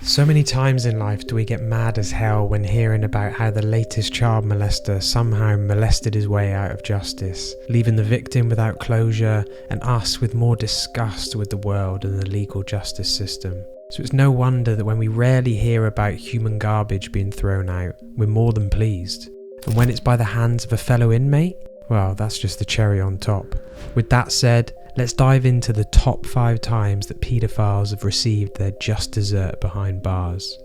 So many times in life do we get mad as hell when hearing about how the latest child molester somehow molested his way out of justice, leaving the victim without closure and us with more disgust with the world and the legal justice system. So it's no wonder that when we rarely hear about human garbage being thrown out, we're more than pleased. And when it's by the hands of a fellow inmate, well, that's just the cherry on top. With that said, let's dive into the top 5 times that paedophiles have received their just dessert behind bars.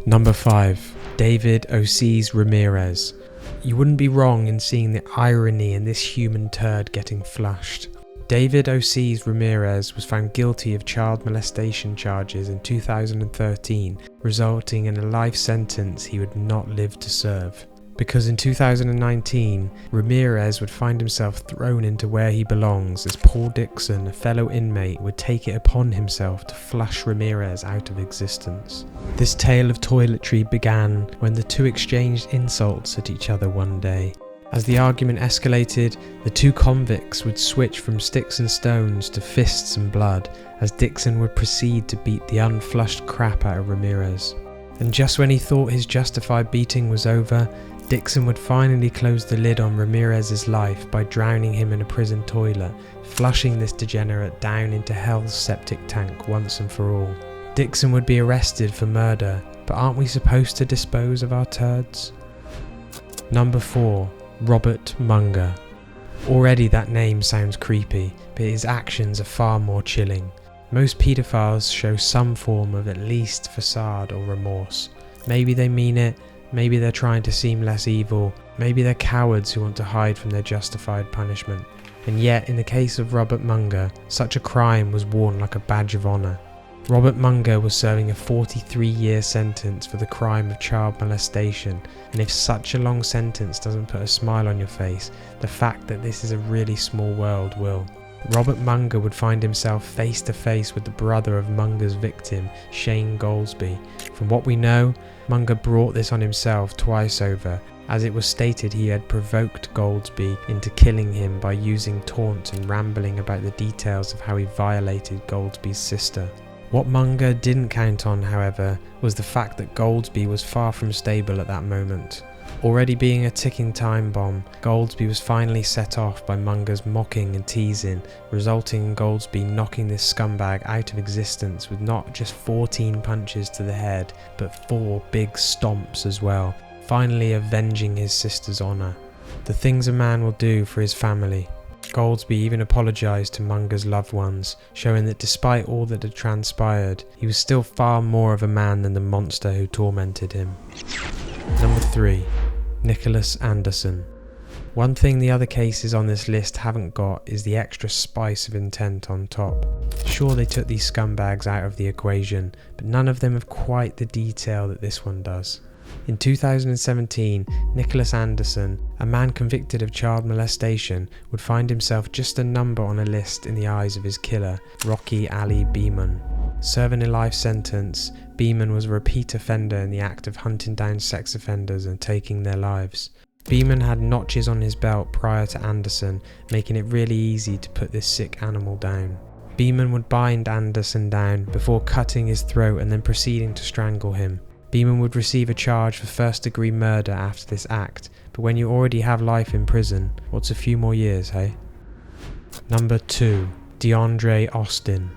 Number 5. David Ocees Ramirez. You wouldn't be wrong in seeing the irony in this human turd getting flushed. David Ocees Ramirez was found guilty of child molestation charges in 2013, resulting in a life sentence he would not live to serve. Because in 2019, Ramirez would find himself thrown into where he belongs as Paul Dixon, a fellow inmate, would take it upon himself to flush Ramirez out of existence. This tale of toiletry began when the two exchanged insults at each other one day. As the argument escalated, the two convicts would switch from sticks and stones to fists and blood, as Dixon would proceed to beat the unflushed crap out of Ramirez. And just when he thought his justified beating was over, Dixon would finally close the lid on Ramirez's life by drowning him in a prison toilet, flushing this degenerate down into hell's septic tank once and for all. Dixon would be arrested for murder, but aren't we supposed to dispose of our turds? Number 4. Robert Munger. Already that name sounds creepy, but his actions are far more chilling. Most paedophiles show some form of at least facade or remorse. Maybe they mean it, maybe they're trying to seem less evil, maybe they're cowards who want to hide from their justified punishment. And yet, in the case of Robert Munger, such a crime was worn like a badge of honour. Robert Munger was serving a 43-year sentence for the crime of child molestation, and if such a long sentence doesn't put a smile on your face, the fact that this is a really small world will. Robert Munger would find himself face to face with the brother of Munger's victim, Shane Goldsby. From what we know, Munger brought this on himself twice over, as it was stated he had provoked Goldsby into killing him by using taunts and rambling about the details of how he violated Goldsby's sister. What Munger didn't count on, however, was the fact that Goldsby was far from stable at that moment. Already being a ticking time bomb, Goldsby was finally set off by Munger's mocking and teasing, resulting in Goldsby knocking this scumbag out of existence with not just 14 punches to the head, but 4 big stomps as well, finally avenging his sister's honour. The things a man will do for his family. Goldsby even apologised to Munger's loved ones, showing that despite all that had transpired, he was still far more of a man than the monster who tormented him. Number 3. Nicholas Anderson. One thing the other cases on this list haven't got is the extra spice of intent on top. Sure, they took these scumbags out of the equation, but none of them have quite the detail that this one does. In 2017, Nicholas Anderson, a man convicted of child molestation, would find himself just a number on a list in the eyes of his killer, Rocky Ali Beeman. Serving a life sentence, Beeman was a repeat offender in the act of hunting down sex offenders and taking their lives. Beeman had notches on his belt prior to Anderson, making it really easy to put this sick animal down. Beeman would bind Anderson down before cutting his throat and then proceeding to strangle him. Beeman would receive a charge for first-degree murder after this act, but when you already have life in prison, what's a few more years, hey? Number 2. DeAndre Austin.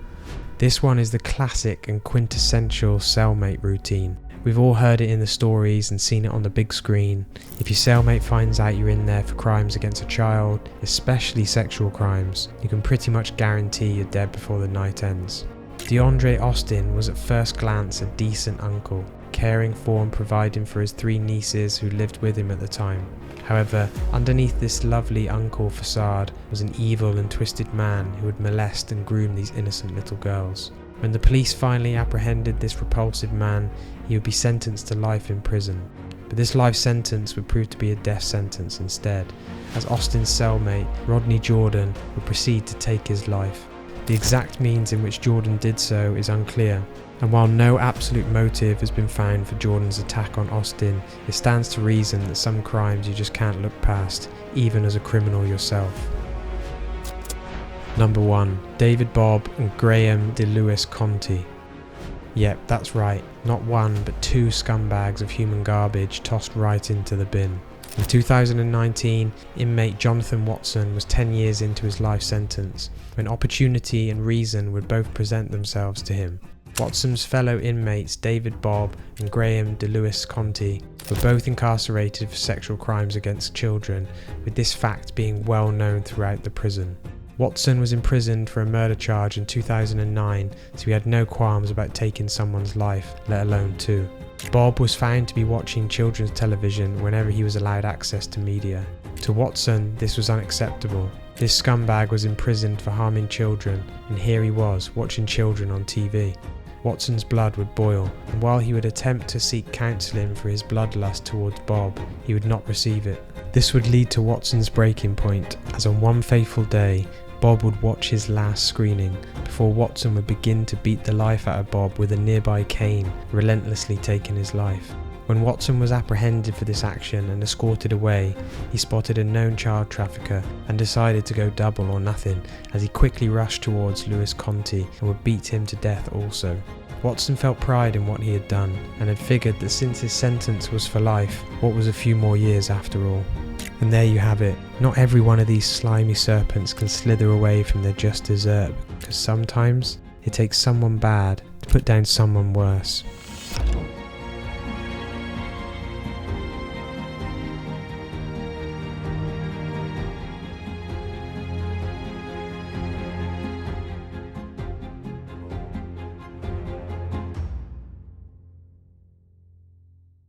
This one is the classic and quintessential cellmate routine. We've all heard it in the stories and seen it on the big screen. If your cellmate finds out you're in there for crimes against a child, especially sexual crimes, you can pretty much guarantee you're dead before the night ends. DeAndre Austin was at first glance a decent uncle, caring for and providing for his 3 nieces who lived with him at the time. However, underneath this lovely uncle facade was an evil and twisted man who would molest and groom these innocent little girls. When the police finally apprehended this repulsive man, he would be sentenced to life in prison. But this life sentence would prove to be a death sentence instead, as Austin's cellmate, Rodney Jordan, would proceed to take his life. The exact means in which Jordan did so is unclear, and while no absolute motive has been found for Jordan's attack on Austin, it stands to reason that some crimes you just can't look past, even as a criminal yourself. Number 1. David Bobb and Graham DeLewis Conti. Yep, that's right, not one but two scumbags of human garbage tossed right into the bin. In 2019, inmate Jonathan Watson was 10 years into his life sentence, when opportunity and reason would both present themselves to him. Watson's fellow inmates David Bobb and Graham DeLewis Conti were both incarcerated for sexual crimes against children, with this fact being well known throughout the prison. Watson was imprisoned for a murder charge in 2009, so he had no qualms about taking someone's life, let alone two. Bob was found to be watching children's television whenever he was allowed access to media. To Watson, this was unacceptable. This scumbag was imprisoned for harming children, and here he was, watching children on TV. Watson's blood would boil, and while he would attempt to seek counselling for his bloodlust towards Bob, he would not receive it. This would lead to Watson's breaking point, as on one fateful day, Bob would watch his last screening, before Watson would begin to beat the life out of Bob with a nearby cane, relentlessly taking his life. When Watson was apprehended for this action and escorted away, he spotted a known child trafficker and decided to go double or nothing, as he quickly rushed towards Lewis Conti and would beat him to death also. Watson felt pride in what he had done, and had figured that since his sentence was for life, what was a few more years after all? And there you have it. Not every one of these slimy serpents can slither away from their just desert, because sometimes it takes someone bad to put down someone worse.